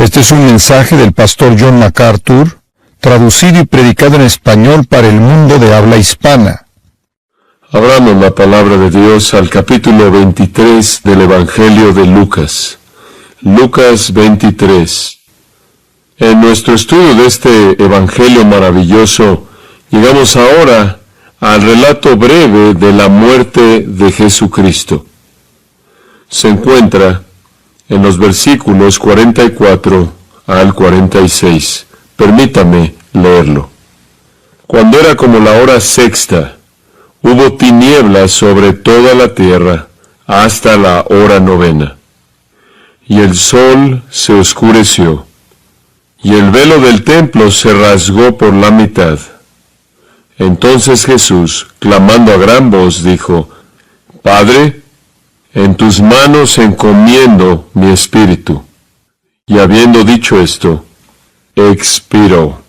Este es un mensaje del pastor John MacArthur, traducido y predicado en español para el mundo de habla hispana. Abramos la palabra de Dios al capítulo 23 del Evangelio de Lucas. Lucas 23. En nuestro estudio de este Evangelio maravilloso, llegamos ahora al relato breve de la muerte de Jesucristo. Se encuentra en los versículos 44 al 46. Permítame leerlo. Cuando era como la hora sexta, hubo tinieblas sobre toda la tierra hasta la hora novena. Y el sol se oscureció, y el velo del templo se rasgó por la mitad. Entonces Jesús, clamando a gran voz, dijo: Padre, en tus manos encomiendo mi espíritu. Y habiendo dicho esto, expiró.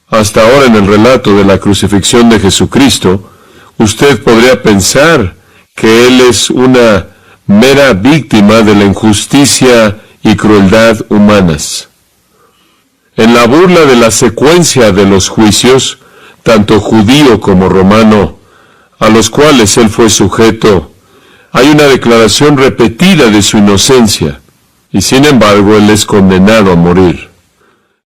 Hasta ahora en el relato de la crucifixión de Jesucristo, usted podría pensar que Él es una mera víctima de la injusticia y crueldad humanas. En la burla de la secuencia de los juicios, tanto judío como romano, a los cuales Él fue sujeto, hay una declaración repetida de su inocencia, y sin embargo Él es condenado a morir.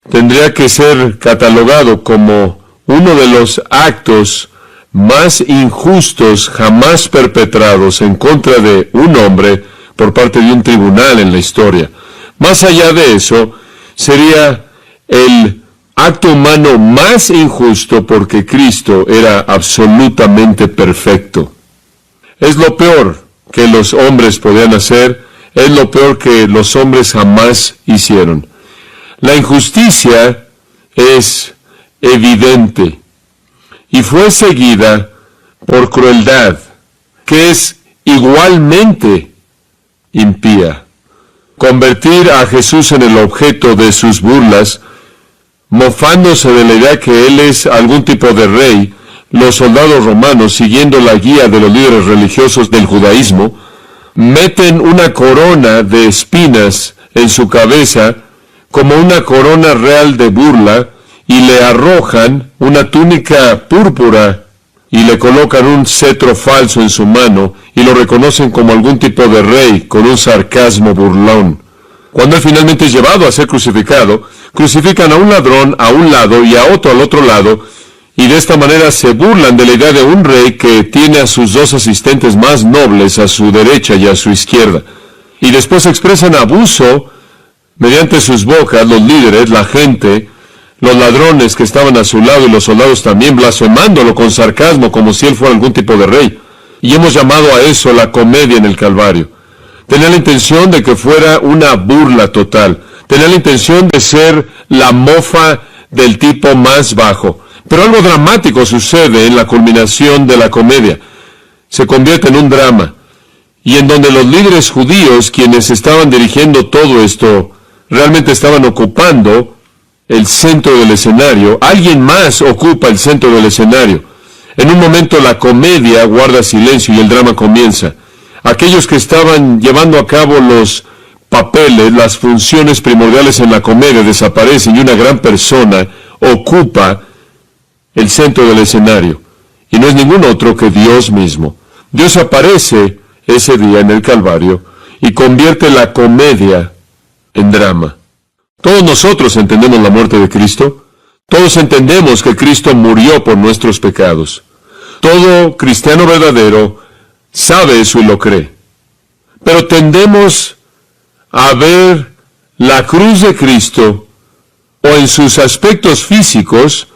Tendría que ser catalogado como uno de los actos más injustos jamás perpetrados en contra de un hombre por parte de un tribunal en la historia. Más allá de eso, sería el acto humano más injusto porque Cristo era absolutamente perfecto. Es lo peor que los hombres podían hacer, es lo peor que los hombres jamás hicieron. La injusticia es evidente y fue seguida por crueldad, que es igualmente impía. Convertir a Jesús en el objeto de sus burlas, mofándose de la idea que Él es algún tipo de rey, los soldados romanos, siguiendo la guía de los líderes religiosos del judaísmo, meten una corona de espinas en su cabeza como una corona real de burla y le arrojan una túnica púrpura y le colocan un cetro falso en su mano y lo reconocen como algún tipo de rey con un sarcasmo burlón. Cuando Él finalmente es llevado a ser crucificado, crucifican a un ladrón a un lado y a otro al otro lado, y de esta manera se burlan de la idea de un rey que tiene a sus dos asistentes más nobles a su derecha y a su izquierda. Y después expresan abuso mediante sus bocas, los líderes, la gente, los ladrones que estaban a su lado y los soldados también, blasfemándolo con sarcasmo como si Él fuera algún tipo de rey. Y hemos llamado a eso la comedia en el Calvario. Tenía la intención de que fuera una burla total. Tenía la intención de ser la mofa del tipo más bajo. Pero algo dramático sucede en la culminación de la comedia. Se convierte en un drama. Y en donde los líderes judíos, quienes estaban dirigiendo todo esto, realmente estaban ocupando el centro del escenario. Alguien más ocupa el centro del escenario. En un momento la comedia guarda silencio y el drama comienza. Aquellos que estaban llevando a cabo los papeles, las funciones primordiales en la comedia desaparecen y una gran persona ocupa el centro del escenario, y no es ningún otro que Dios mismo. Dios aparece ese día en el Calvario y convierte la comedia en drama. Todos nosotros entendemos la muerte de Cristo. Todos entendemos que Cristo murió por nuestros pecados. Todo cristiano verdadero sabe eso y lo cree. Pero tendemos a ver la cruz de Cristo o en sus aspectos físicos,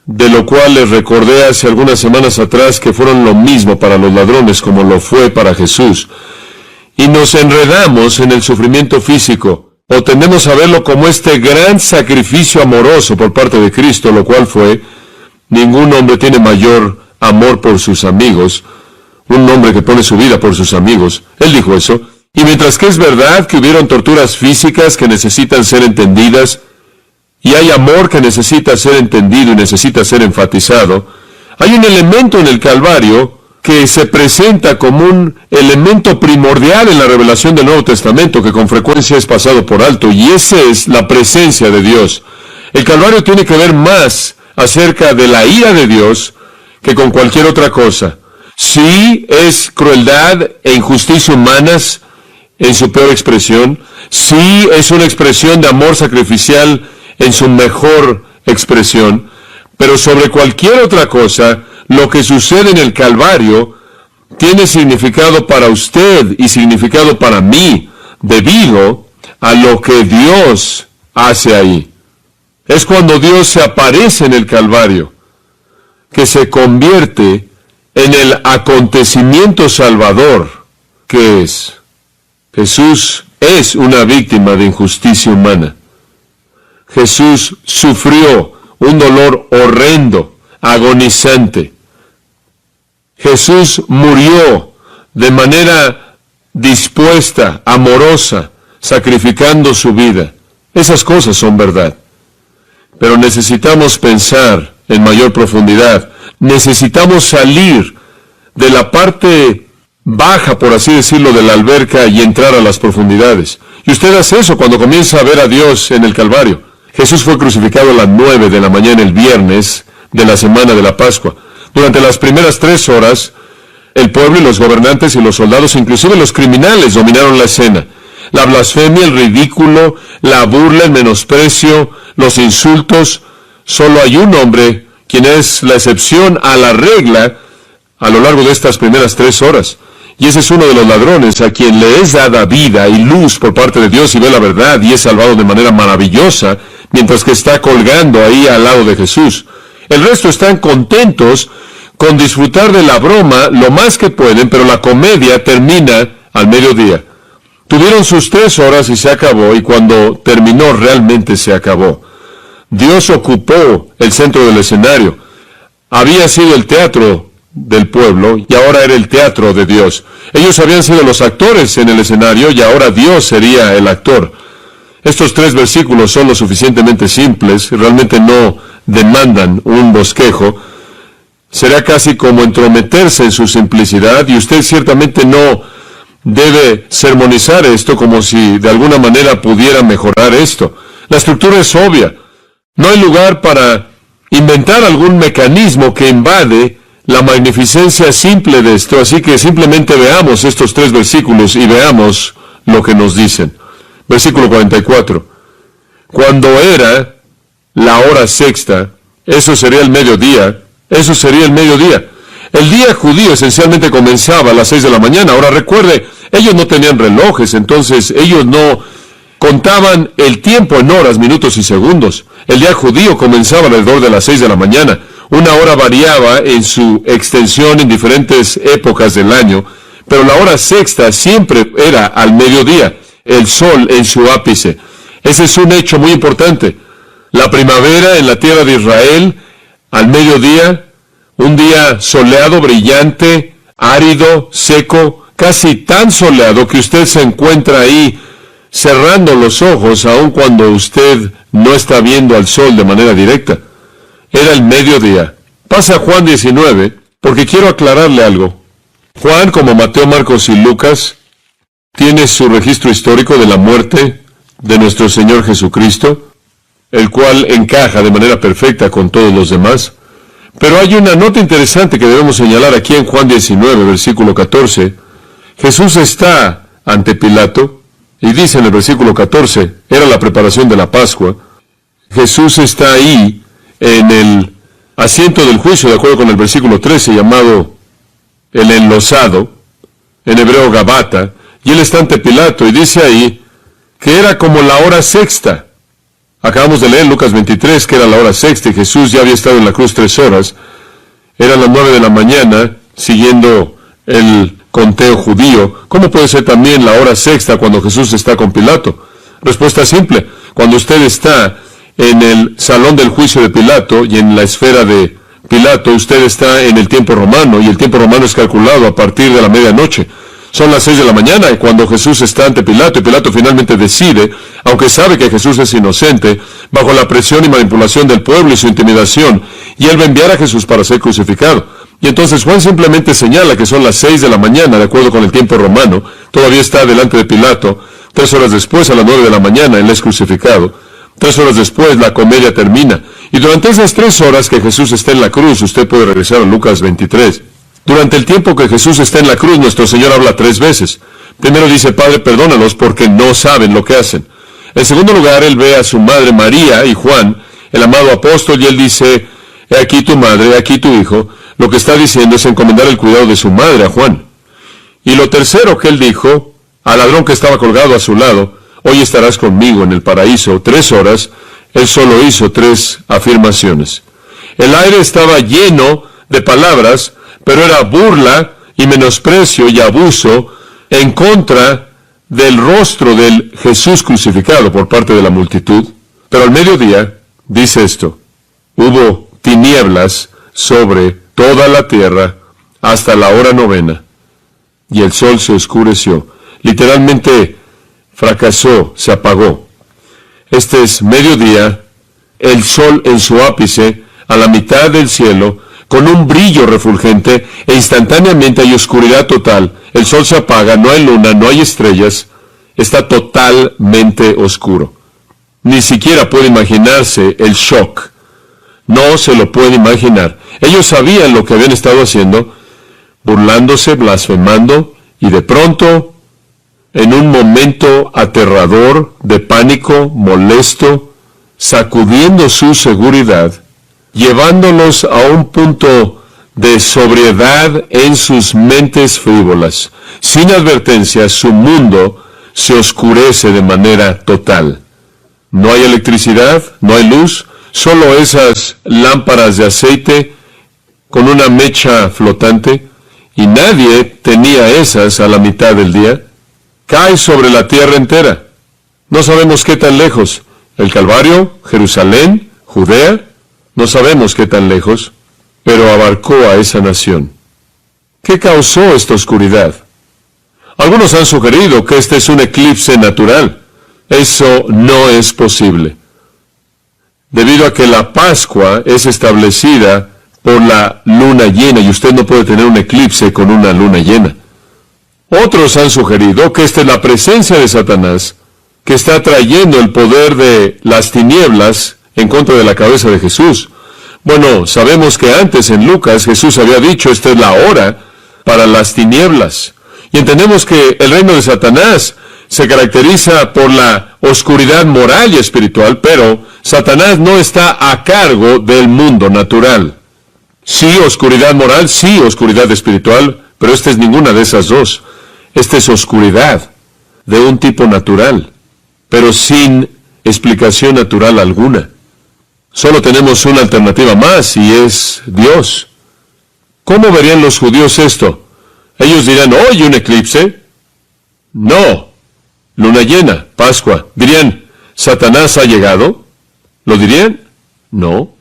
de lo cual les recordé hace algunas semanas atrás que fueron lo mismo para los ladrones como lo fue para Jesús. Y nos enredamos en el sufrimiento físico, o tendemos a verlo como este gran sacrificio amoroso por parte de Cristo, lo cual fue: ningún hombre tiene mayor amor por sus amigos, un hombre que pone su vida por sus amigos. Él dijo eso. Y mientras que es verdad que hubieron torturas físicas que necesitan ser entendidas, y hay amor que necesita ser entendido y necesita ser enfatizado, hay un elemento en el Calvario que se presenta como un elemento primordial en la revelación del Nuevo Testamento, que con frecuencia es pasado por alto, y esa es la presencia de Dios. El Calvario tiene que ver más acerca de la ira de Dios que con cualquier otra cosa. Sí, es crueldad e injusticia humanas en su peor expresión. Sí, es una expresión de amor sacrificial en su mejor expresión. Pero sobre cualquier otra cosa, lo que sucede en el Calvario tiene significado para usted y significado para mí, debido a lo que Dios hace ahí. Es cuando Dios se aparece en el Calvario, que se convierte en el acontecimiento salvador que es. Jesús es una víctima de injusticia humana. Jesús sufrió un dolor horrendo, agonizante. Jesús murió de manera dispuesta, amorosa, sacrificando su vida. Esas cosas son verdad. Pero necesitamos pensar en mayor profundidad. Necesitamos salir de la parte baja, por así decirlo, de la alberca y entrar a las profundidades. Y usted hace eso cuando comienza a ver a Dios en el Calvario. Jesús fue crucificado a las 9 de la mañana el viernes de la semana de la Pascua. Durante las primeras 3 horas, el pueblo y los gobernantes y los soldados, inclusive los criminales, dominaron la escena. La blasfemia, el ridículo, la burla, el menosprecio, los insultos. Solo hay un hombre quien es la excepción a la regla a lo largo de estas primeras 3 horas. Y ese es uno de los ladrones a quien le es dada vida y luz por parte de Dios y ve la verdad y es salvado de manera maravillosa, mientras que está colgando ahí al lado de Jesús. El resto están contentos con disfrutar de la broma lo más que pueden, pero la comedia termina al mediodía. Tuvieron sus 3 horas y se acabó, y cuando terminó realmente se acabó. Dios ocupó el centro del escenario. Había sido el teatro del pueblo y ahora era el teatro de Dios. Ellos habían sido los actores en el escenario y ahora Dios sería el actor. Estos 3 versículos son lo suficientemente simples, realmente no demandan un bosquejo. Será casi como entrometerse en su simplicidad, y usted ciertamente no debe sermonizar esto como si de alguna manera pudiera mejorar esto. La estructura es obvia. No hay lugar para inventar algún mecanismo que invade la magnificencia simple de esto, así que simplemente veamos estos 3 versículos y veamos lo que nos dicen. Versículo 44. Cuando era la hora sexta, eso sería el mediodía. El día judío esencialmente comenzaba a las 6 de la mañana. Ahora recuerde, ellos no tenían relojes, entonces ellos no contaban el tiempo en horas, minutos y segundos. El día judío comenzaba alrededor de las 6 de la mañana. Una hora variaba en su extensión en diferentes épocas del año, pero la hora sexta siempre era al mediodía, el sol en su ápice. Ese es un hecho muy importante. La primavera en la tierra de Israel, al mediodía, un día soleado, brillante, árido, seco, casi tan soleado que usted se encuentra ahí cerrando los ojos aun cuando usted no está viendo al sol de manera directa. Era el mediodía. Pasa a Juan 19, porque quiero aclararle algo. Juan, como Mateo, Marcos y Lucas, tiene su registro histórico de la muerte de nuestro Señor Jesucristo, el cual encaja de manera perfecta con todos los demás. Pero hay una nota interesante que debemos señalar aquí en Juan 19, versículo 14. Jesús está ante Pilato, y dice en el versículo 14, era la preparación de la Pascua. Jesús está ahí en el asiento del juicio, de acuerdo con el versículo 13, llamado el enlosado, en hebreo Gabata, y él está ante Pilato, y dice ahí que era como la hora sexta. Acabamos de leer en Lucas 23 que era la hora sexta, y Jesús ya había estado en la cruz 3 horas. Eran las 9 de la mañana, siguiendo el conteo judío. ¿Cómo puede ser también la hora sexta cuando Jesús está con Pilato? Respuesta simple. Cuando usted está en el salón del juicio de Pilato y en la esfera de Pilato, usted está en el tiempo romano, y el tiempo romano es calculado a partir de la medianoche. Son las 6 de la mañana y cuando Jesús está ante Pilato, y Pilato finalmente decide, aunque sabe que Jesús es inocente, bajo la presión y manipulación del pueblo y su intimidación, y él va a enviar a Jesús para ser crucificado. Y entonces Juan simplemente señala que son las 6 de la mañana, de acuerdo con el tiempo romano. Todavía está delante de Pilato. 3 horas después, a las 9 de la mañana, él es crucificado. 3 horas después, la comedia termina. Y durante esas 3 horas que Jesús está en la cruz, usted puede regresar a Lucas 23. Durante el tiempo que Jesús está en la cruz, nuestro Señor habla 3 veces. Primero dice, Padre, perdónalos porque no saben lo que hacen. En segundo lugar, él ve a su madre María y Juan, el amado apóstol, y él dice, he aquí tu madre, he aquí tu hijo. Lo que está diciendo es encomendar el cuidado de su madre a Juan. Y lo tercero que él dijo, al ladrón que estaba colgado a su lado, hoy estarás conmigo en el paraíso. 3 horas, él solo hizo 3 afirmaciones. El aire estaba lleno de palabras, pero era burla y menosprecio y abuso en contra del rostro del Jesús crucificado por parte de la multitud. Pero al mediodía, dice esto, hubo tinieblas sobre toda la tierra hasta la hora 9, y el sol se oscureció. Literalmente fracasó, se apagó. Este es mediodía, el sol en su ápice, a la mitad del cielo, con un brillo refulgente, e instantáneamente hay oscuridad total. El sol se apaga, no hay luna, no hay estrellas, está totalmente oscuro. Ni siquiera puede imaginarse el shock. No se lo puede imaginar. Ellos sabían lo que habían estado haciendo, burlándose, blasfemando, y de pronto, en un momento aterrador, de pánico, molesto, sacudiendo su seguridad, llevándolos a un punto de sobriedad en sus mentes frívolas. Sin advertencia, su mundo se oscurece de manera total. No hay electricidad, no hay luz, solo esas lámparas de aceite con una mecha flotante, y nadie tenía esas a la mitad del día. Cae sobre la tierra entera. No sabemos qué tan lejos. El Calvario, Jerusalén, Judea, no sabemos qué tan lejos, pero abarcó a esa nación. ¿Qué causó esta oscuridad? Algunos han sugerido que este es un eclipse natural. Eso no es posible, debido a que la Pascua es establecida por la luna llena, y usted no puede tener un eclipse con una luna llena. Otros han sugerido que esta es la presencia de Satanás, que está trayendo el poder de las tinieblas en contra de la cabeza de Jesús. Bueno, sabemos que antes en Lucas Jesús había dicho, esta es la hora para las tinieblas. Y entendemos que el reino de Satanás se caracteriza por la oscuridad moral y espiritual, pero Satanás no está a cargo del mundo natural. Sí, oscuridad moral, sí, oscuridad espiritual, pero esta es ninguna de esas dos. Esta es oscuridad de un tipo natural, pero sin explicación natural alguna. Solo tenemos una alternativa más, y es Dios. ¿Cómo verían los judíos esto? Ellos dirán, ¿hoy un eclipse? No. Luna llena, Pascua. ¿Dirían, Satanás ha llegado? ¿Lo dirían? No.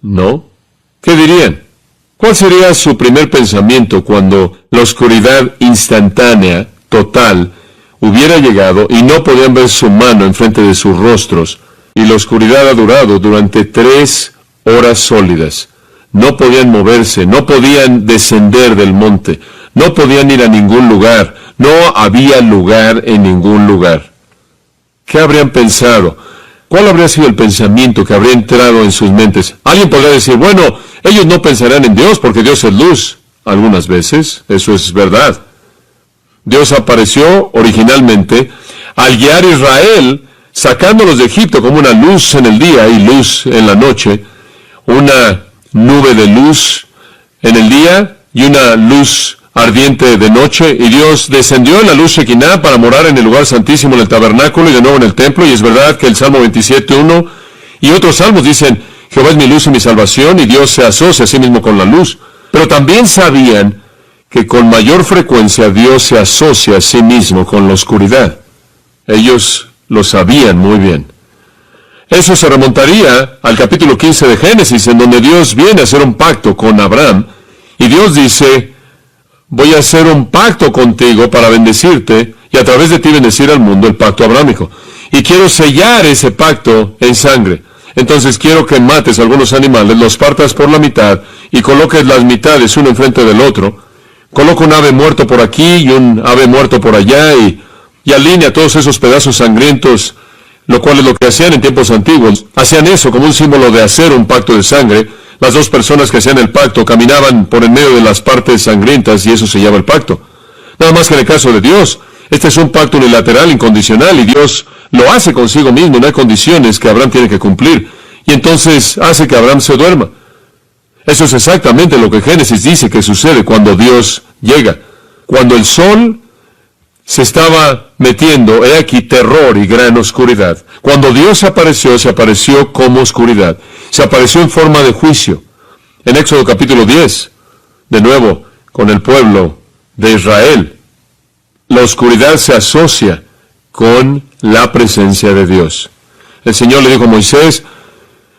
No. ¿Qué dirían? ¿Cuál sería su primer pensamiento cuando la oscuridad instantánea, total, hubiera llegado y no podían ver su mano enfrente de sus rostros, y la oscuridad ha durado durante 3 horas sólidas? No podían moverse, no podían descender del monte, no podían ir a ningún lugar, no había lugar en ningún lugar. ¿Qué habrían pensado? ¿Cuál habría sido el pensamiento que habría entrado en sus mentes? Alguien podría decir, bueno, ellos no pensarán en Dios porque Dios es luz. Algunas veces, eso es verdad. Dios apareció originalmente al guiar a Israel, sacándolos de Egipto como una luz en el día y luz en la noche, una nube de luz en el día y una luz ardiente de noche, y Dios descendió en la luz Shekinah para morar en el lugar santísimo, en el tabernáculo y de nuevo en el templo. Y es verdad que el Salmo 27:1 y otros salmos dicen, Jehová es mi luz y mi salvación, y Dios se asocia a sí mismo con la luz. Pero también sabían que con mayor frecuencia Dios se asocia a sí mismo con la oscuridad. Ellos lo sabían muy bien. Eso se remontaría al capítulo 15 de Génesis, en donde Dios viene a hacer un pacto con Abraham, y Dios dice, voy a hacer un pacto contigo para bendecirte, y a través de ti bendecir al mundo, el pacto abrámico. Y quiero sellar ese pacto en sangre. Entonces quiero que mates algunos animales, los partas por la mitad y coloques las mitades uno enfrente del otro. Coloca un ave muerto por aquí y un ave muerto por allá y alinea todos esos pedazos sangrientos, lo cual es lo que hacían en tiempos antiguos. Hacían eso como un símbolo de hacer un pacto de sangre. Las dos personas que hacían el pacto caminaban por en medio de las partes sangrientas y eso se llama el pacto. Nada más que en el caso de Dios, este es un pacto unilateral, incondicional, y Dios lo hace consigo mismo. No hay condiciones que Abraham tiene que cumplir. Y entonces hace que Abraham se duerma. Eso es exactamente lo que Génesis dice que sucede cuando Dios llega. Cuando el sol se estaba metiendo, he aquí terror y gran oscuridad. Cuando Dios se apareció como oscuridad. Se apareció en forma de juicio. En Éxodo capítulo 10, de nuevo, con el pueblo de Israel. La oscuridad se asocia con la presencia de Dios. El Señor le dijo a Moisés,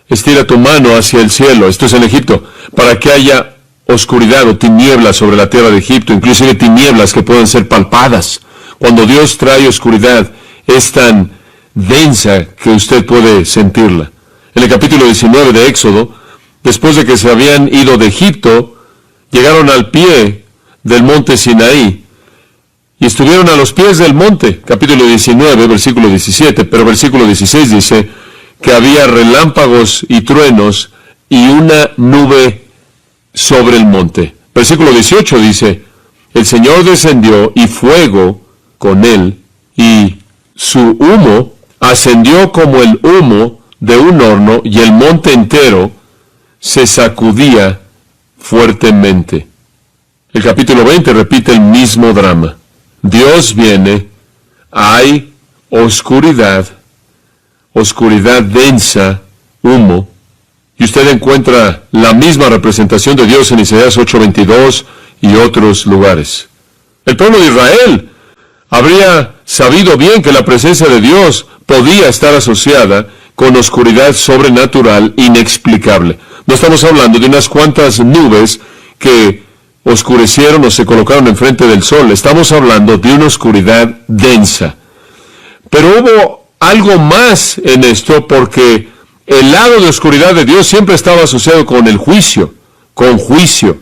estira tu mano hacia el cielo, esto es en Egipto, para que haya oscuridad o tinieblas sobre la tierra de Egipto, inclusive tinieblas que puedan ser palpadas. Cuando Dios trae oscuridad, es tan densa que usted puede sentirla. En el capítulo 19 de Éxodo, después de que se habían ido de Egipto, llegaron al pie del monte Sinaí, y estuvieron a los pies del monte, capítulo 19, versículo 17, pero versículo 16 dice que había relámpagos y truenos y una nube sobre el monte. Versículo 18 dice, el Señor descendió y fuego con él, y su humo ascendió como el humo de un horno, y el monte entero se sacudía fuertemente. El capítulo 20 repite el mismo drama. Dios viene, hay oscuridad, oscuridad densa, humo, y usted encuentra la misma representación de Dios en Isaías 8:22 y otros lugares. El pueblo de Israel habría sabido bien que la presencia de Dios podía estar asociada con oscuridad sobrenatural inexplicable. No estamos hablando de unas cuantas nubes que oscurecieron o se colocaron enfrente del sol. Estamos hablando de una oscuridad densa. Pero hubo algo más en esto, porque el lado de oscuridad de Dios siempre estaba asociado con el juicio, con juicio.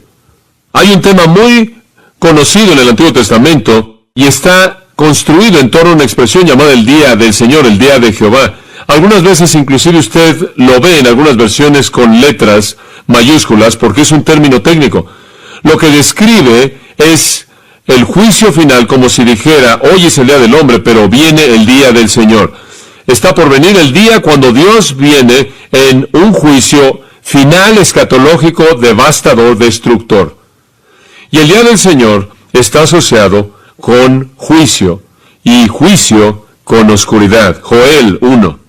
Hay un tema muy conocido en el Antiguo Testamento y está construido en torno a una expresión llamada el día del Señor, el día de Jehová. Algunas veces inclusive usted lo ve en algunas versiones con letras mayúsculas porque es un término técnico. Lo que describe es el juicio final, como si dijera, hoy es el día del hombre, pero viene el día del Señor. Está por venir el día cuando Dios viene en un juicio final, escatológico, devastador, destructor. Y el día del Señor está asociado con juicio, y juicio con oscuridad. Joel 1.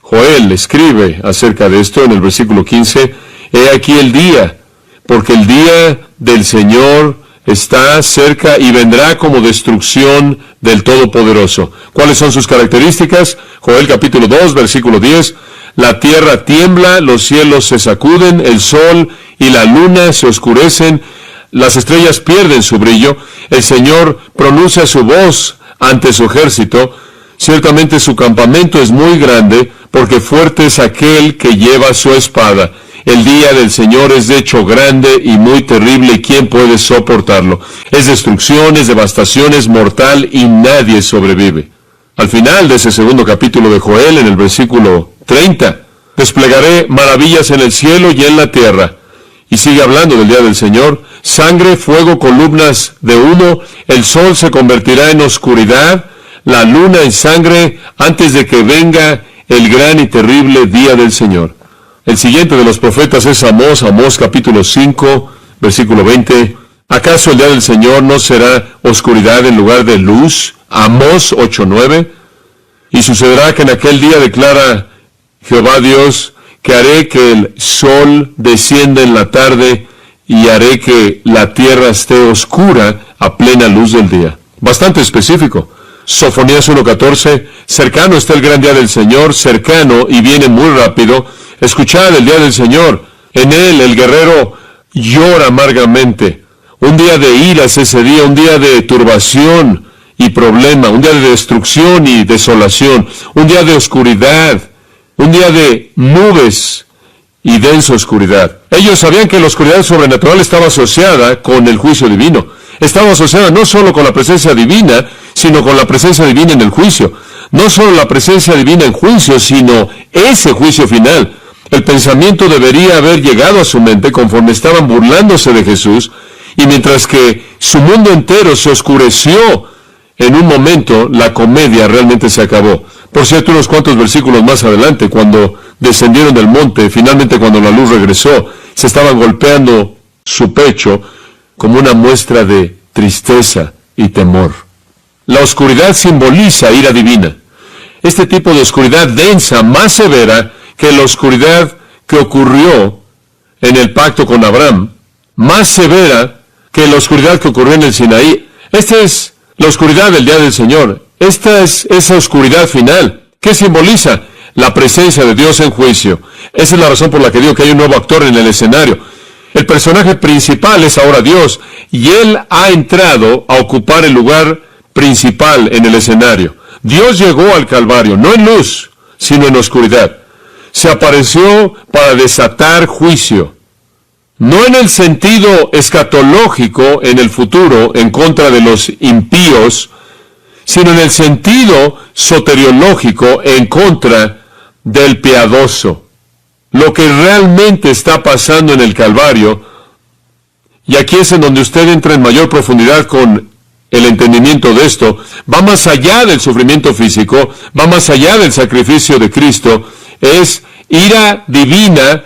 Joel escribe acerca de esto en el versículo 15, he aquí el día, porque el día del Señor está cerca y vendrá como destrucción del Todopoderoso. ¿Cuáles son sus características? Joel capítulo 2, versículo 10. La tierra tiembla, los cielos se sacuden, el sol y la luna se oscurecen, las estrellas pierden su brillo, el Señor pronuncia su voz ante su ejército. Ciertamente su campamento es muy grande, porque fuerte es aquel que lleva su espada. El día del Señor es de hecho grande y muy terrible, y ¿quién puede soportarlo? Es destrucción, es devastación, es mortal, y nadie sobrevive. Al final de ese segundo capítulo de Joel, en el versículo 30, desplegaré maravillas en el cielo y en la tierra. Y sigue hablando del día del Señor. Sangre, fuego, columnas de humo, el sol se convertirá en oscuridad, la luna en sangre, antes de que venga el gran y terrible día del Señor. El siguiente de los profetas es Amós, Amós capítulo 5, versículo 20. ¿Acaso el día del Señor no será oscuridad en lugar de luz? Amós 8:9. Y sucederá que en aquel día, declara Jehová Dios, que haré que el sol descienda en la tarde y haré que la tierra esté oscura a plena luz del día. Bastante específico. Sofonías 1:14, cercano está el gran día del Señor, cercano y viene muy rápido. Escuchad el día del Señor, en él el guerrero llora amargamente. Un día de ira es ese día, un día de turbación y problema, un día de destrucción y desolación, un día de oscuridad un día de nubes y densa oscuridad. Ellos sabían que la oscuridad sobrenatural estaba asociada con el juicio divino. Estaba asociada no solo con la presencia divina, sino con la presencia divina en el juicio. No solo la presencia divina en juicio, sino ese juicio final. El pensamiento debería haber llegado a su mente conforme estaban burlándose de Jesús, y mientras que su mundo entero se oscureció en un momento, la comedia realmente se acabó. Por cierto, unos cuantos versículos más adelante, cuando descendieron del monte, finalmente cuando la luz regresó, se estaban golpeando su pecho como una muestra de tristeza y temor. La oscuridad simboliza ira divina. Este tipo de oscuridad densa, más severa que la oscuridad que ocurrió en el pacto con Abraham, más severa que la oscuridad que ocurrió en el Sinaí. Esta es la oscuridad del día del Señor. Esta es esa oscuridad final. ¿Qué simboliza? La presencia de Dios en juicio. Esa es la razón por la que digo que hay un nuevo actor en el escenario. El personaje principal es ahora Dios, y Él ha entrado a ocupar el lugar principal en el escenario. Dios llegó al Calvario, no en luz, sino en oscuridad. Se apareció para desatar juicio. No en el sentido escatológico en el futuro en contra de los impíos, sino en el sentido soteriológico en contra del piadoso. Lo que realmente está pasando en el Calvario, y aquí es en donde usted entra en mayor profundidad con el entendimiento de esto, va más allá del sufrimiento físico, va más allá del sacrificio de Cristo, es ira divina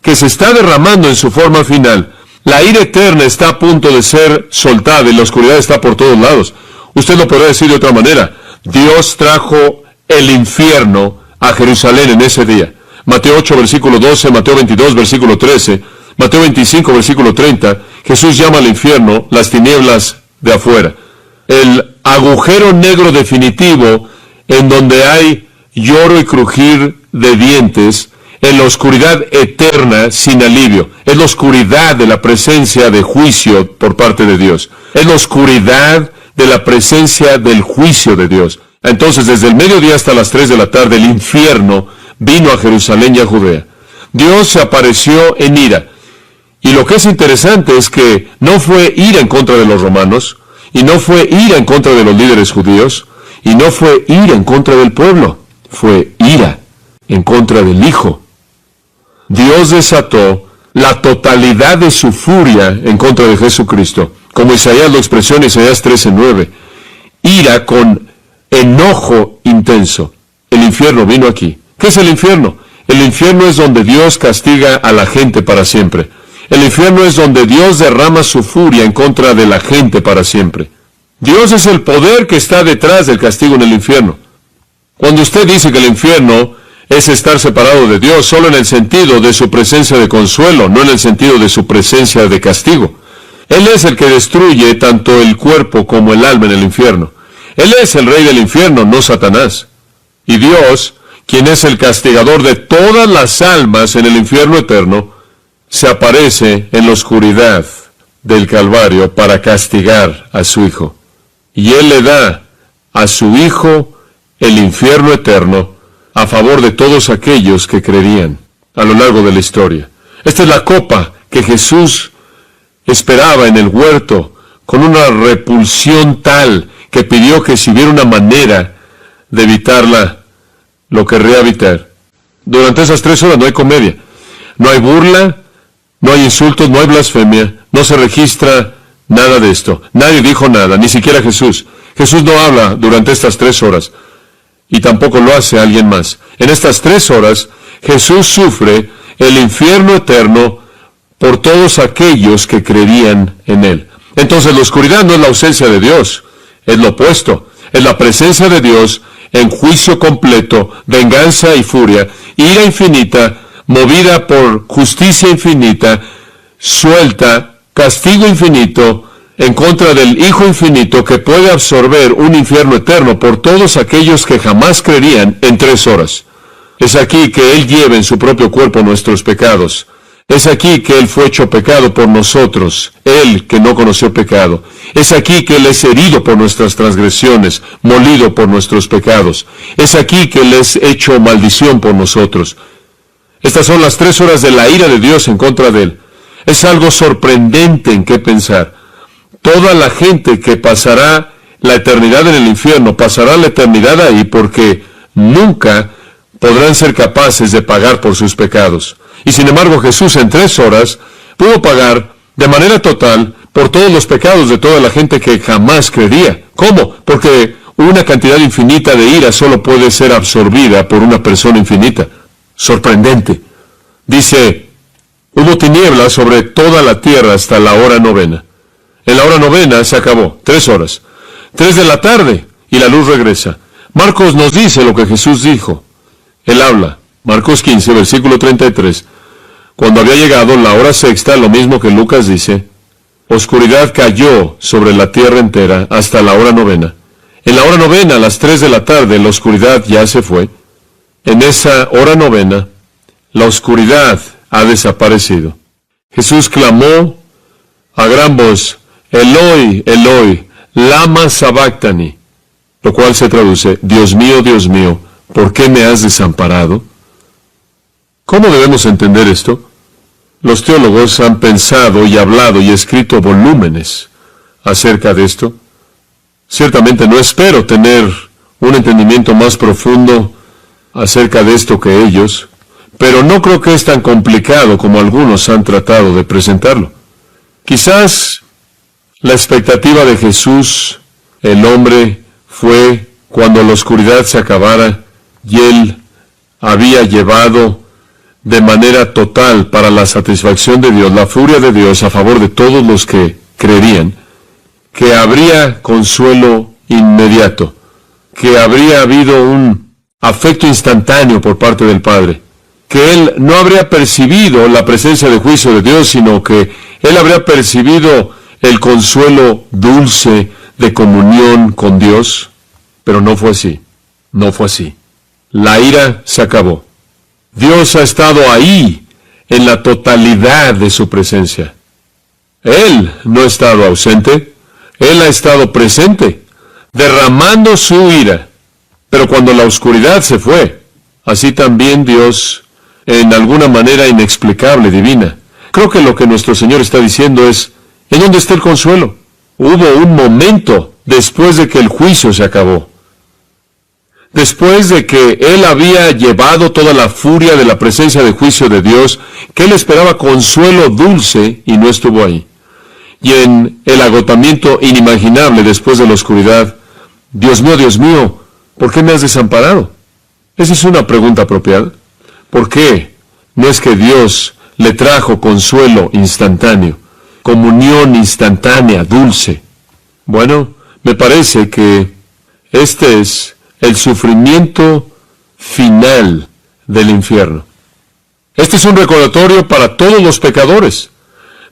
que se está derramando en su forma final. La ira eterna está a punto de ser soltada y la oscuridad está por todos lados. Usted lo podría decir de otra manera. Dios trajo el infierno a Jerusalén en ese día. Mateo 8, versículo 12, Mateo 22, versículo 13, Mateo 25, versículo 30, Jesús llama al infierno las tinieblas de afuera. El agujero negro definitivo en donde hay lloro y crujir de dientes, en la oscuridad eterna sin alivio. Es la oscuridad de la presencia de juicio por parte de Dios. Es la oscuridad de la presencia del juicio de Dios. Entonces, desde el mediodía hasta las 3 de la tarde, el infierno vino a Jerusalén y a Judea. Dios se apareció en ira. Y lo que es interesante es que no fue ira en contra de los romanos, y no fue ira en contra de los líderes judíos, y no fue ira en contra del pueblo. Fue ira en contra del Hijo. Dios desató la totalidad de su furia en contra de Jesucristo, como Isaías lo expresó en Isaías 13:9. Ira con enojo intenso. El infierno vino aquí. ¿Qué es el infierno? El infierno es donde Dios castiga a la gente para siempre. El infierno es donde Dios derrama su furia en contra de la gente para siempre. Dios es el poder que está detrás del castigo en el infierno. Cuando usted dice que el infierno es estar separado de Dios solo en el sentido de su presencia de consuelo, no en el sentido de su presencia de castigo. Él es el que destruye tanto el cuerpo como el alma en el infierno. Él es el rey del infierno, no Satanás. Y Dios, quien es el castigador de todas las almas en el infierno eterno, se aparece en la oscuridad del Calvario para castigar a su Hijo. Y Él le da a su Hijo el infierno eterno a favor de todos aquellos que creerían a lo largo de la historia. Esta es la copa que Jesús esperaba en el huerto, con una repulsión tal que pidió que si hubiera una manera de evitarla, lo querría evitar. Durante esas 3 horas no hay comedia, no hay burla, no hay insultos, no hay blasfemia, no se registra nada de esto. Nadie dijo nada, ni siquiera Jesús. Jesús no habla durante estas 3 horas. Y tampoco lo hace alguien más. En estas 3 horas, Jesús sufre el infierno eterno por todos aquellos que creerían en Él. Entonces la oscuridad no es la ausencia de Dios, es lo opuesto. Es la presencia de Dios en juicio completo, venganza y furia, ira infinita, movida por justicia infinita, suelta, castigo infinito, en contra del Hijo infinito que puede absorber un infierno eterno por todos aquellos que jamás creerían en 3 horas. Es aquí que Él lleva en su propio cuerpo nuestros pecados. Es aquí que Él fue hecho pecado por nosotros, Él que no conoció pecado. Es aquí que Él es herido por nuestras transgresiones, molido por nuestros pecados. Es aquí que Él es hecho maldición por nosotros. Estas son las 3 horas de la ira de Dios en contra de Él. Es algo sorprendente en qué pensar. Toda la gente que pasará la eternidad en el infierno, pasará la eternidad ahí porque nunca podrán ser capaces de pagar por sus pecados. Y sin embargo Jesús en 3 horas pudo pagar de manera total por todos los pecados de toda la gente que jamás creería. ¿Cómo? Porque una cantidad infinita de ira solo puede ser absorbida por una persona infinita. Sorprendente. Dice, hubo tinieblas sobre toda la tierra hasta la hora 9. En la hora 9 se acabó, 3 horas. 3 de la tarde y la luz regresa. Marcos nos dice lo que Jesús dijo. Él habla. Marcos 15, versículo 33. Cuando había llegado la hora 6, lo mismo que Lucas dice, oscuridad cayó sobre la tierra entera hasta la hora 9. En la hora 9, a las 3 de la tarde, la oscuridad ya se fue. En esa hora 9, la oscuridad ha desaparecido. Jesús clamó a gran voz, Eloi, Eloi, lama sabactani, lo cual se traduce, Dios mío, ¿por qué me has desamparado? ¿Cómo debemos entender esto? Los teólogos han pensado y hablado y escrito volúmenes acerca de esto. Ciertamente no espero tener un entendimiento más profundo acerca de esto que ellos, pero no creo que es tan complicado como algunos han tratado de presentarlo. Quizás la expectativa de Jesús, el hombre, fue cuando la oscuridad se acabara y Él había llevado de manera total para la satisfacción de Dios, la furia de Dios a favor de todos los que creerían, que habría consuelo inmediato, que habría habido un afecto instantáneo por parte del Padre, que Él no habría percibido la presencia de juicio de Dios, sino que Él habría percibido el consuelo dulce de comunión con Dios. Pero no fue así, no fue así. La ira se acabó. Dios ha estado ahí en la totalidad de su presencia. Él no ha estado ausente, Él ha estado presente, derramando su ira. Pero cuando la oscuridad se fue, así también Dios, en alguna manera inexplicable, divina. Creo que lo que nuestro Señor está diciendo es, ¿en dónde está el consuelo? Hubo un momento después de que el juicio se acabó. Después de que Él había llevado toda la furia de la presencia de juicio de Dios, que Él esperaba consuelo dulce y no estuvo ahí. Y en el agotamiento inimaginable después de la oscuridad, Dios mío, ¿por qué me has desamparado? Esa es una pregunta apropiada. ¿Por qué no es que Dios le trajo consuelo instantáneo, comunión instantánea, dulce? Bueno, me parece que este es el sufrimiento final del infierno. Este es un recordatorio para todos los pecadores,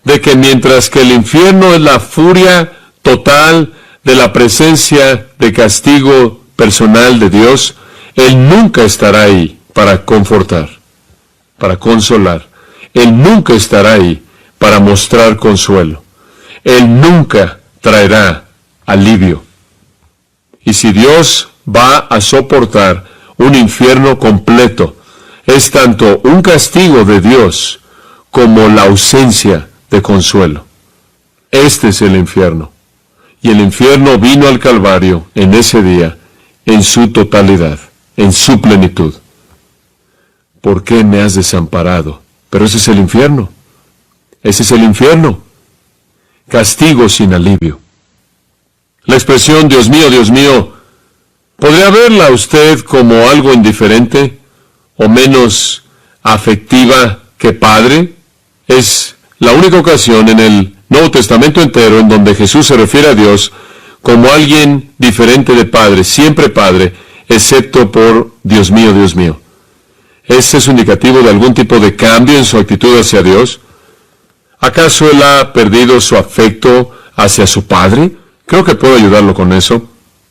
de que mientras que el infierno es la furia total de la presencia de castigo personal de Dios, Él nunca estará ahí para confortar, para consolar. Él nunca estará ahí para mostrar consuelo. Él nunca traerá alivio. Y si Dios va a soportar un infierno completo, es tanto un castigo de Dios como la ausencia de consuelo. Este es el infierno. Y el infierno vino al Calvario en ese día, en su totalidad, en su plenitud. ¿Por qué me has desamparado? Pero ese es el infierno. Ese es el infierno. Castigo sin alivio. La expresión, Dios mío, ¿podría verla usted como algo indiferente o menos afectiva que Padre? Es la única ocasión en el Nuevo Testamento entero en donde Jesús se refiere a Dios como alguien diferente de Padre, siempre Padre, excepto por Dios mío. ¿Ese es un indicativo de algún tipo de cambio en su actitud hacia Dios? ¿Acaso Él ha perdido su afecto hacia su Padre? Creo que puedo ayudarlo con eso.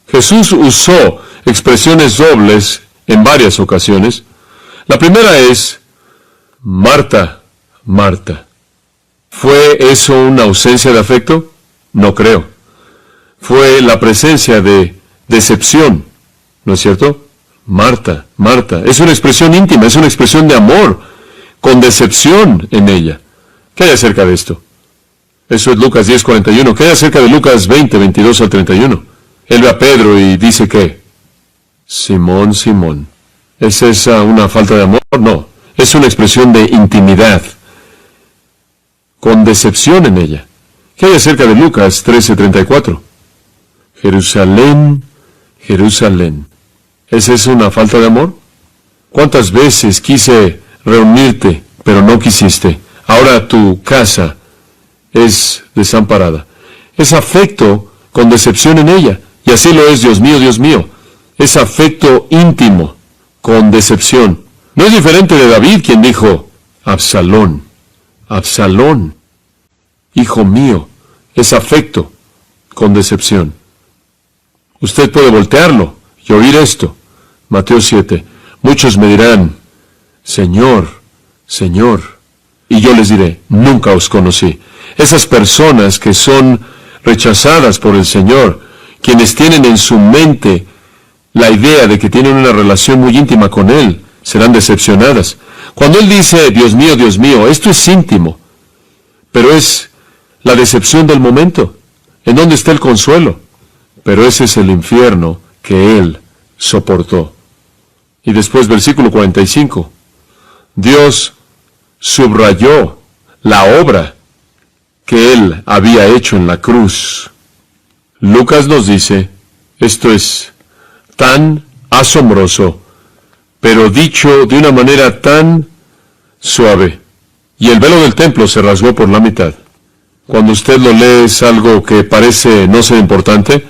Jesús usó expresiones dobles en varias ocasiones. La primera es, Marta, Marta. ¿Fue eso una ausencia de afecto? No creo. Fue la presencia de decepción, ¿no es cierto? Marta, Marta. Es una expresión íntima, es una expresión de amor, con decepción en ella. ¿Qué hay acerca de esto? Eso es Lucas 10:41. ¿Qué hay acerca de Lucas 20:22 al 31? Él ve a Pedro y dice que, Simón, Simón, ¿es esa una falta de amor? No, es una expresión de intimidad, con decepción en ella. ¿Qué hay acerca de Lucas 13:34? Jerusalén, Jerusalén, ¿es esa una falta de amor? ¿Cuántas veces quise reunirte, pero no quisiste? Ahora tu casa es desamparada. Es afecto con decepción en ella. Y así lo es, Dios mío, Dios mío. Es afecto íntimo con decepción. No es diferente de David, quien dijo, Absalón, Absalón, hijo mío. Es afecto con decepción. Usted puede voltearlo y oír esto. Mateo 7. Muchos me dirán, Señor, Señor. Y yo les diré, nunca os conocí. Esas personas que son rechazadas por el Señor, quienes tienen en su mente la idea de que tienen una relación muy íntima con Él, serán decepcionadas. Cuando Él dice, Dios mío, esto es íntimo, pero es la decepción del momento. ¿En dónde está el consuelo? Pero ese es el infierno que Él soportó. Y después, versículo 45, Dios subrayó la obra que Él había hecho en la cruz. Lucas nos dice, esto es tan asombroso, pero dicho de una manera tan suave. Y el velo del templo se rasgó por la mitad. Cuando usted lo lee es algo que parece no ser importante.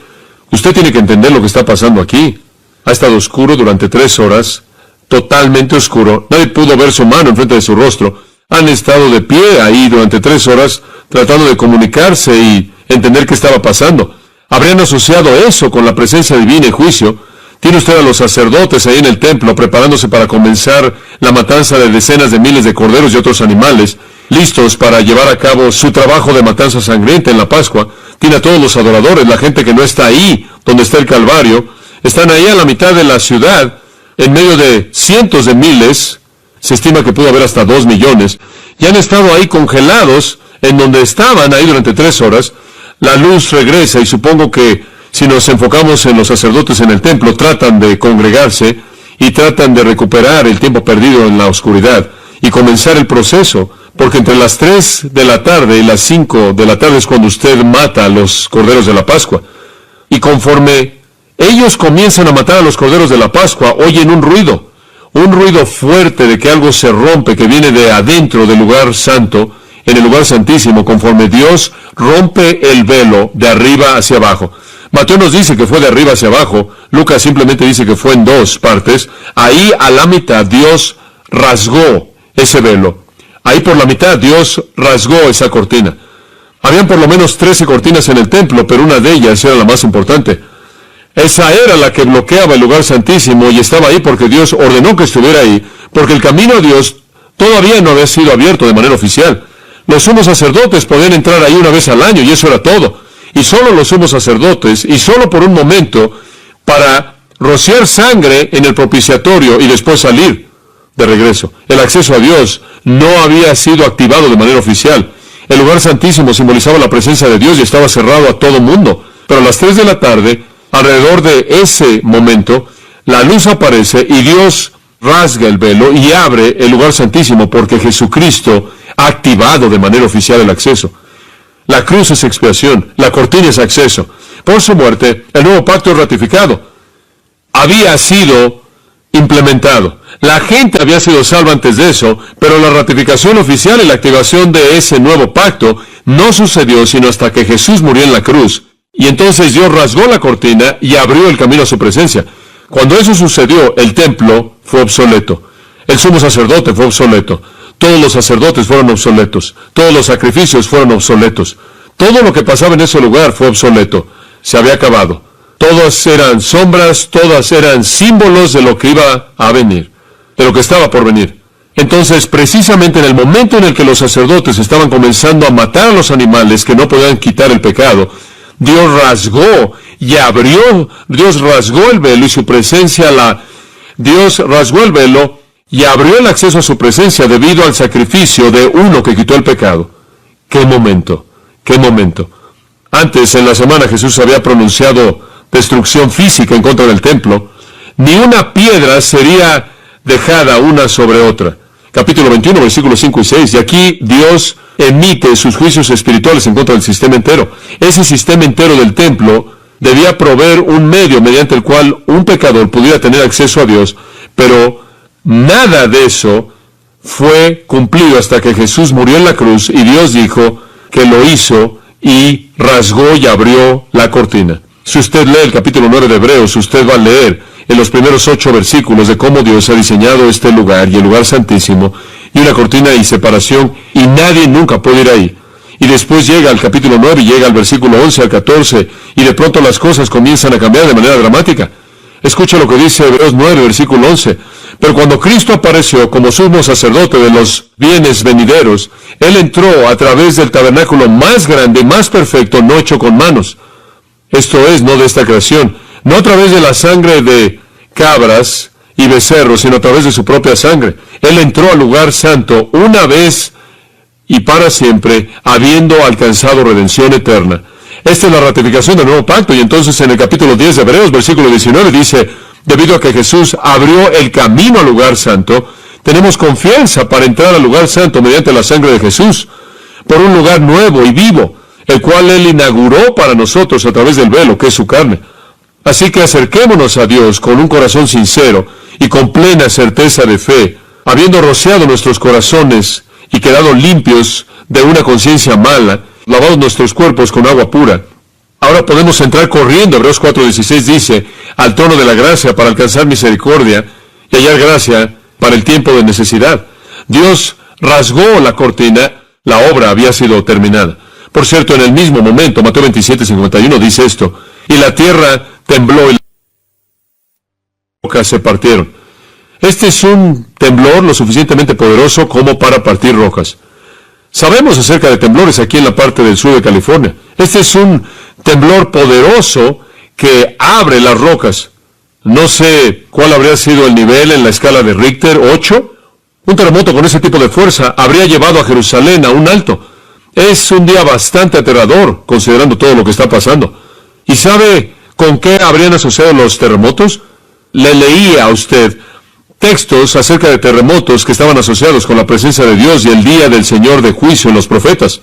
Usted tiene que entender lo que está pasando aquí. Ha estado oscuro durante 3 horas, totalmente oscuro. Nadie pudo ver su mano enfrente de su rostro. Han estado de pie ahí durante 3 horas, tratando de comunicarse y entender qué estaba pasando. Habrían asociado eso con la presencia divina y juicio. Tiene usted a los sacerdotes ahí en el templo preparándose para comenzar la matanza de decenas de miles de corderos y otros animales, listos para llevar a cabo su trabajo de matanza sangrienta en la Pascua. Tiene a todos los adoradores, la gente que no está ahí donde está el Calvario. Están ahí a la mitad de la ciudad, en medio de cientos de miles. Se estima que pudo haber hasta 2 millones. Y han estado ahí congelados en donde estaban ahí durante 3 horas. La luz regresa y supongo que si nos enfocamos en los sacerdotes en el templo, tratan de congregarse y tratan de recuperar el tiempo perdido en la oscuridad y comenzar el proceso, porque entre las 3 de la tarde y las 5 de la tarde es cuando usted mata a los corderos de la Pascua. Y conforme ellos comienzan a matar a los corderos de la Pascua, oyen un ruido fuerte de que algo se rompe, que viene de adentro del lugar santo, en el lugar santísimo, conforme Dios rompe el velo de arriba hacia abajo. Mateo nos dice que fue de arriba hacia abajo. Lucas simplemente dice que fue en 2 partes. Ahí a la mitad Dios rasgó ese velo. Ahí por la mitad Dios rasgó esa cortina. Habían por lo menos 13 cortinas en el templo, pero una de ellas era la más importante. Esa era la que bloqueaba el lugar santísimo y estaba ahí porque Dios ordenó que estuviera ahí, porque el camino a Dios todavía no había sido abierto de manera oficial. Los sumos sacerdotes podían entrar ahí una vez al año y eso era todo. Y solo los sumos sacerdotes, y solo por un momento, para rociar sangre en el propiciatorio y después salir de regreso. El acceso a Dios no había sido activado de manera oficial. El lugar santísimo simbolizaba la presencia de Dios y estaba cerrado a todo mundo. Pero a las 3 de la tarde, alrededor de ese momento, la luz aparece y Dios rasga el velo y abre el lugar santísimo porque Jesucristo ha activado de manera oficial el acceso. La cruz es expiación, la cortina es acceso. Por su muerte, el nuevo pacto es ratificado. Había sido implementado. La gente había sido salva antes de eso, pero la ratificación oficial y la activación de ese nuevo pacto no sucedió sino hasta que Jesús murió en la cruz. Y entonces Dios rasgó la cortina y abrió el camino a su presencia. Cuando eso sucedió, el templo fue obsoleto. El sumo sacerdote fue obsoleto. Todos los sacerdotes fueron obsoletos. Todos los sacrificios fueron obsoletos. Todo lo que pasaba en ese lugar fue obsoleto. Se había acabado. Todas eran sombras, todas eran símbolos de lo que iba a venir, de lo que estaba por venir. Entonces, precisamente en el momento en el que los sacerdotes estaban comenzando a matar a los animales que no podían quitar el pecado, Dios rasgó y abrió, Dios rasgó el velo y su presencia Dios rasgó el velo y abrió el acceso a su presencia debido al sacrificio de uno que quitó el pecado. ¡Qué momento! ¡Qué momento! Antes, en la semana, Jesús había pronunciado destrucción física en contra del templo. Ni una piedra sería dejada una sobre otra. Capítulo 21, versículos 5 y 6. Y aquí Dios emite sus juicios espirituales en contra del sistema entero. Ese sistema entero del templo debía proveer un medio mediante el cual un pecador pudiera tener acceso a Dios, pero nada de eso fue cumplido hasta que Jesús murió en la cruz y Dios dijo que lo hizo y rasgó y abrió la cortina. Si usted lee el capítulo 9 de Hebreos, usted va a leer en los primeros 8 versículos de cómo Dios ha diseñado este lugar y el lugar santísimo, y una cortina y separación, y nadie nunca puede ir ahí. Y después llega al capítulo 9 y llega al versículo 11 al 14, y de pronto las cosas comienzan a cambiar de manera dramática. Escucha lo que dice Hebreos 9, versículo 11. Pero cuando Cristo apareció como sumo sacerdote de los bienes venideros, Él entró a través del tabernáculo más grande, más perfecto, no hecho con manos. Esto es, no de esta creación, no a través de la sangre de cabras y becerros, sino a través de su propia sangre. Él entró al lugar santo una vez y para siempre, habiendo alcanzado redención eterna. Esta es la ratificación del nuevo pacto, y entonces en el capítulo 10 de Hebreos, versículo 19, dice, debido a que Jesús abrió el camino al lugar santo, tenemos confianza para entrar al lugar santo mediante la sangre de Jesús, por un lugar nuevo y vivo, el cual Él inauguró para nosotros a través del velo, que es su carne. Así que acerquémonos a Dios con un corazón sincero y con plena certeza de fe, habiendo rociado nuestros corazones y quedado limpios de una conciencia mala, lavados nuestros cuerpos con agua pura. Ahora podemos entrar corriendo, Hebreos 4:16 dice, al trono de la gracia para alcanzar misericordia y hallar gracia para el tiempo de necesidad. Dios rasgó la cortina, la obra había sido terminada. Por cierto, en el mismo momento, Mateo 27:51 dice esto, y la tierra tembló y las rocas se partieron. Este es un temblor lo suficientemente poderoso como para partir rocas. Sabemos acerca de temblores aquí en la parte del sur de California. Este es un temblor poderoso que abre las rocas. No sé cuál habría sido el nivel en la escala de Richter, 8. Un terremoto con ese tipo de fuerza habría llevado a Jerusalén a un alto. Es un día bastante aterrador, considerando todo lo que está pasando. ¿Y sabe con qué habrían asociado los terremotos? Le leía a usted textos acerca de terremotos que estaban asociados con la presencia de Dios y el día del Señor de juicio en los profetas.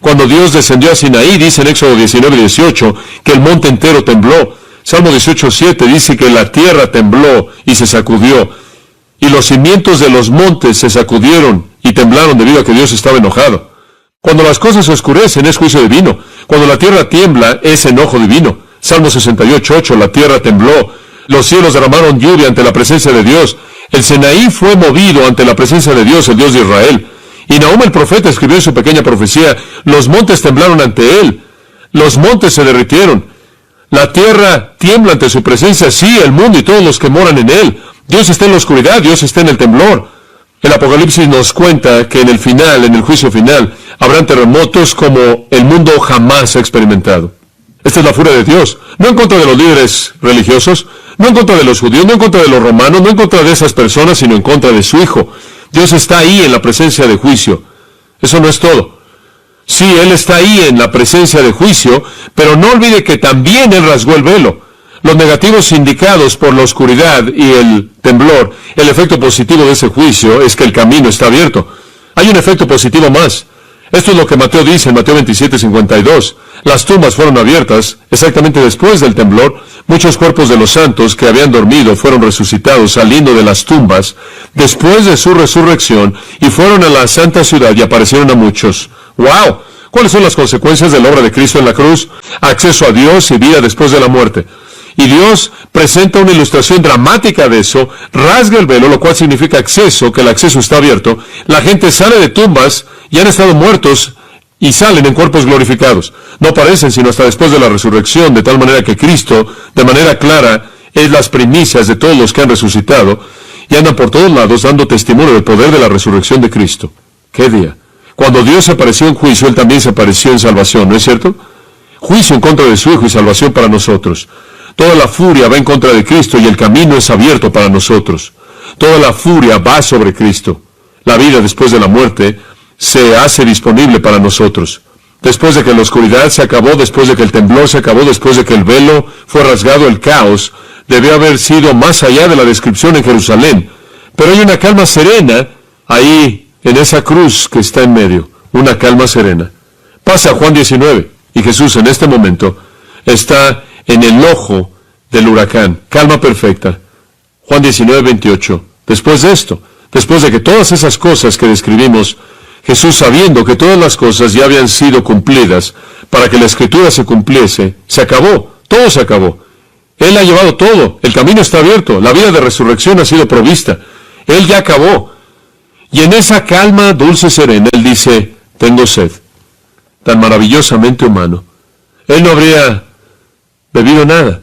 Cuando Dios descendió a Sinaí, dice en Éxodo 19:18, que el monte entero tembló. Salmo 18:7 dice que la tierra tembló y se sacudió, y los cimientos de los montes se sacudieron y temblaron debido a que Dios estaba enojado. Cuando las cosas se oscurecen es juicio divino. Cuando la tierra tiembla es enojo divino. Salmo 68:8, la tierra tembló. Los cielos derramaron lluvia ante la presencia de Dios. El Sinaí fue movido ante la presencia de Dios, el Dios de Israel. Y Nahum el profeta escribió en su pequeña profecía, los montes temblaron ante él. Los montes se derritieron. La tierra tiembla ante su presencia, sí, el mundo y todos los que moran en él. Dios está en la oscuridad, Dios está en el temblor. El Apocalipsis nos cuenta que en el final, en el juicio final, habrán terremotos como el mundo jamás ha experimentado. Esta es la furia de Dios, no en contra de los líderes religiosos, no en contra de los judíos, no en contra de los romanos, no en contra de esas personas, sino en contra de su Hijo. Dios está ahí en la presencia de juicio. Eso no es todo. Sí, Él está ahí en la presencia de juicio, pero no olvide que también Él rasgó el velo. Los negativos indicados por la oscuridad y el temblor, el efecto positivo de ese juicio es que el camino está abierto. Hay un efecto positivo más. Esto es lo que Mateo dice en Mateo 27:52. Las tumbas fueron abiertas exactamente después del temblor. Muchos cuerpos de los santos que habían dormido fueron resucitados saliendo de las tumbas después de su resurrección y fueron a la santa ciudad y aparecieron a muchos. ¡Wow! ¿Cuáles son las consecuencias de la obra de Cristo en la cruz? Acceso a Dios y vida después de la muerte. Y Dios presenta una ilustración dramática de eso, rasga el velo, lo cual significa acceso, que el acceso está abierto. La gente sale de tumbas y han estado muertos y salen en cuerpos glorificados. No aparecen sino hasta después de la resurrección, de tal manera que Cristo, de manera clara, es las primicias de todos los que han resucitado. y andan por todos lados dando testimonio del poder de la resurrección de Cristo. ¿Qué día? Cuando Dios se apareció en juicio, Él también se apareció en salvación, ¿no es cierto? Juicio en contra de su Hijo y salvación para nosotros. Toda la furia va en contra de Cristo y el camino es abierto para nosotros. Toda la furia va sobre Cristo. La vida después de la muerte se hace disponible para nosotros. Después de que la oscuridad se acabó, después de que el temblor se acabó, después de que el velo fue rasgado, el caos debió haber sido más allá de la descripción en Jerusalén. Pero hay una calma serena ahí en esa cruz que está en medio. Una calma serena. Pasa a Juan 19 y Jesús en este momento está en el ojo del huracán. Calma perfecta. Juan 19, 28. Después de esto, después de que todas esas cosas que describimos, Jesús, sabiendo que todas las cosas ya habían sido cumplidas para que la Escritura se cumpliese, se acabó, todo se acabó. Él ha llevado todo, el camino está abierto, la vida de resurrección ha sido provista. Él ya acabó. Y en esa calma dulce serena, Él dice, tengo sed. Tan maravillosamente humano. Él no habría bebido nada.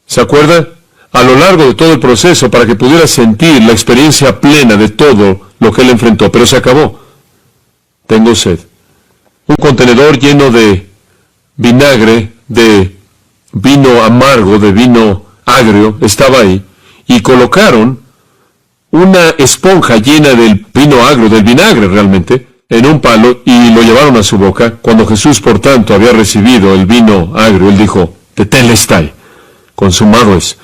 ¿Se acuerda? A lo largo de todo el proceso, para que pudiera sentir la experiencia plena de todo lo que Él enfrentó, pero se acabó. Tengo sed. Un contenedor lleno de vinagre, de vino amargo, de vino agrio, estaba ahí, y colocaron una esponja llena del vino agrio, del vinagre realmente, en un palo, y lo llevaron a su boca. Cuando Jesús, por tanto, había recibido el vino agrio, Él dijo, tetelestai, consumado es.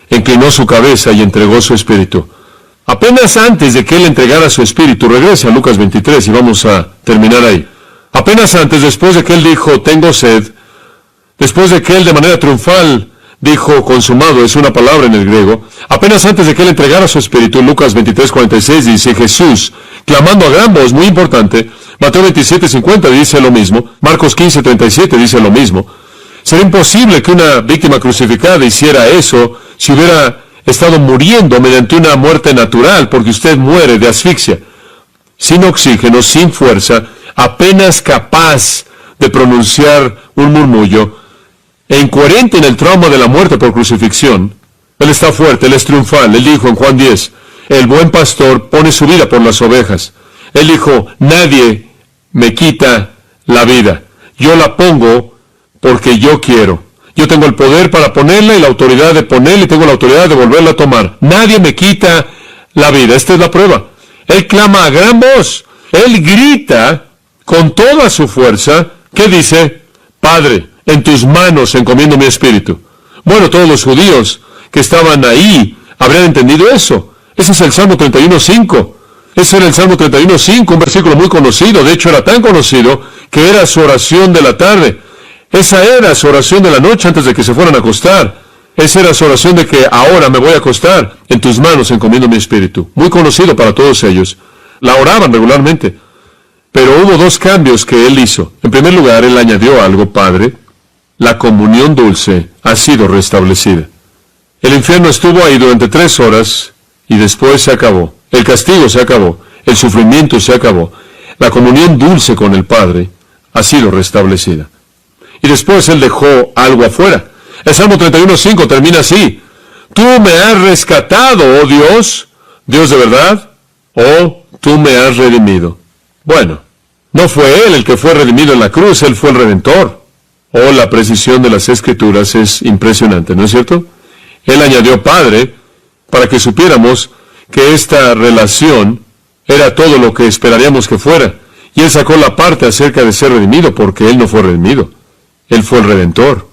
Inclinó su cabeza y entregó su espíritu. Apenas antes de que Él entregara su espíritu, regresa a Lucas 23 y vamos a terminar ahí. Apenas antes, después de que Él dijo, tengo sed, después de que Él de manera triunfal dijo, consumado, es una palabra en el griego, apenas antes de que Él entregara su espíritu, Lucas 23, 46 dice, Jesús, clamando a gran voz, muy importante, Mateo 27, 50 dice lo mismo, Marcos 15, 37 dice lo mismo. Sería imposible que una víctima crucificada hiciera eso si hubiera estado muriendo mediante una muerte natural, porque usted muere de asfixia, sin oxígeno, sin fuerza, apenas capaz de pronunciar un murmullo, e incoherente en el trauma de la muerte por crucifixión. Él está fuerte, Él es triunfal. Él dijo en Juan 10, el buen pastor pone su vida por las ovejas. Él dijo, nadie me quita la vida, yo la pongo porque yo quiero. Yo tengo el poder para ponerla y la autoridad de ponerla y tengo la autoridad de volverla a tomar. Nadie me quita la vida. Esta es la prueba. Él clama a gran voz. Él grita con toda su fuerza. ¿Qué dice? Padre, en tus manos encomiendo mi espíritu. Bueno, todos los judíos que estaban ahí habrían entendido eso. Ese es el Salmo 31.5. Ese era el Salmo 31.5, un versículo muy conocido. De hecho, era tan conocido que era su oración de la tarde. Esa era su oración de la noche antes de que se fueran a acostar. Esa era su oración de que ahora me voy a acostar. En tus manos encomiendo mi espíritu. Muy conocido para todos ellos. La oraban regularmente. Pero hubo dos cambios que Él hizo. En primer lugar, Él añadió algo, Padre. La comunión dulce ha sido restablecida. El infierno estuvo ahí durante 3 horas y después se acabó. El castigo se acabó. El sufrimiento se acabó. La comunión dulce con el Padre ha sido restablecida. Y después Él dejó algo afuera. El Salmo 31.5 termina así. Tú me has rescatado, oh Dios, Dios de verdad, oh, tú me has redimido. Bueno, no fue Él el que fue redimido en la cruz, Él fue el Redentor. Oh, la precisión de las Escrituras es impresionante, ¿no es cierto? Él añadió Padre para que supiéramos que esta relación era todo lo que esperaríamos que fuera. Y Él sacó la parte acerca de ser redimido porque Él no fue redimido. Él fue el Redentor.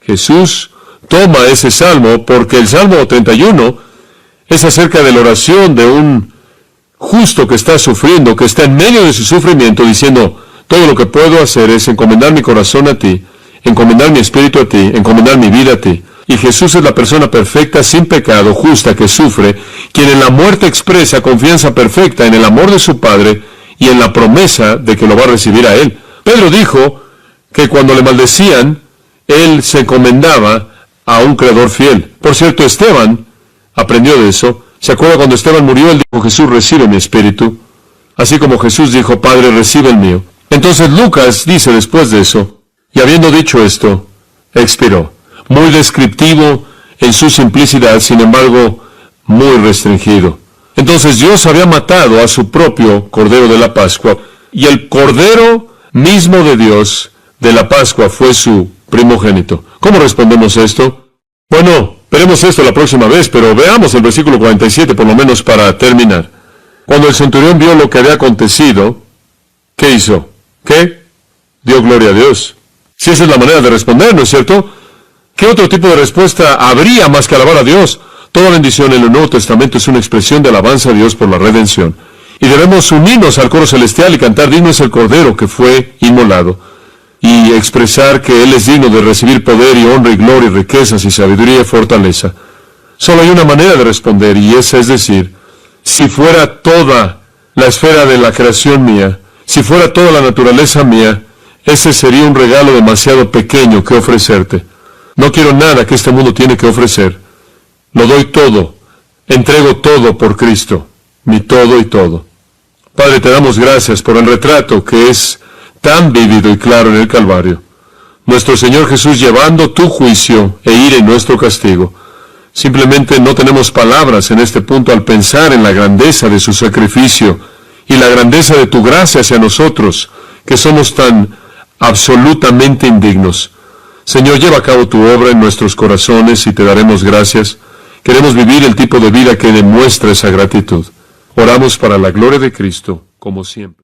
Jesús toma ese salmo porque el Salmo 31 es acerca de la oración de un justo que está sufriendo, que está en medio de su sufrimiento, diciendo, todo lo que puedo hacer es encomendar mi corazón a ti, encomendar mi espíritu a ti, encomendar mi vida a ti. Y Jesús es la persona perfecta, sin pecado, justa, que sufre, quien en la muerte expresa confianza perfecta en el amor de su Padre y en la promesa de que lo va a recibir a Él. Pedro dijo que cuando le maldecían, él se encomendaba a un creador fiel. Por cierto, Esteban aprendió de eso. ¿Se acuerda cuando Esteban murió? Él dijo, Jesús, recibe mi espíritu. Así como Jesús dijo, Padre, recibe el mío. Entonces Lucas dice después de eso, y habiendo dicho esto, expiró. Muy descriptivo en su simplicidad, sin embargo, muy restringido. Entonces Dios había matado a su propio Cordero de la Pascua, y el Cordero mismo de Dios de la Pascua fue su primogénito. ¿Cómo respondemos a esto? Bueno, veremos esto la próxima vez, pero veamos el versículo 47 por lo menos para terminar. Cuando el centurión vio lo que había acontecido, ¿qué hizo? ¿Qué? Dio gloria a Dios. Si esa es la manera de responder, ¿no es cierto? ¿Qué otro tipo de respuesta habría más que alabar a Dios? Toda bendición en el Nuevo Testamento es una expresión de alabanza a Dios por la redención. Y debemos unirnos al coro celestial y cantar: digno es el Cordero que fue inmolado. Y expresar que Él es digno de recibir poder y honra y gloria y riquezas y sabiduría y fortaleza. Solo hay una manera de responder, y esa es decir: si fuera toda la esfera de la creación mía, si fuera toda la naturaleza mía, ese sería un regalo demasiado pequeño que ofrecerte. No quiero nada que este mundo tiene que ofrecer. Lo doy todo, entrego todo por Cristo, mi todo y todo. Padre, te damos gracias por el retrato que es tan vívido y claro en el Calvario. Nuestro Señor Jesús llevando tu juicio e ira en nuestro castigo. Simplemente no tenemos palabras en este punto al pensar en la grandeza de su sacrificio y la grandeza de tu gracia hacia nosotros, que somos tan absolutamente indignos. Señor, lleva a cabo tu obra en nuestros corazones y te daremos gracias. Queremos vivir el tipo de vida que demuestra esa gratitud. Oramos para la gloria de Cristo, como siempre.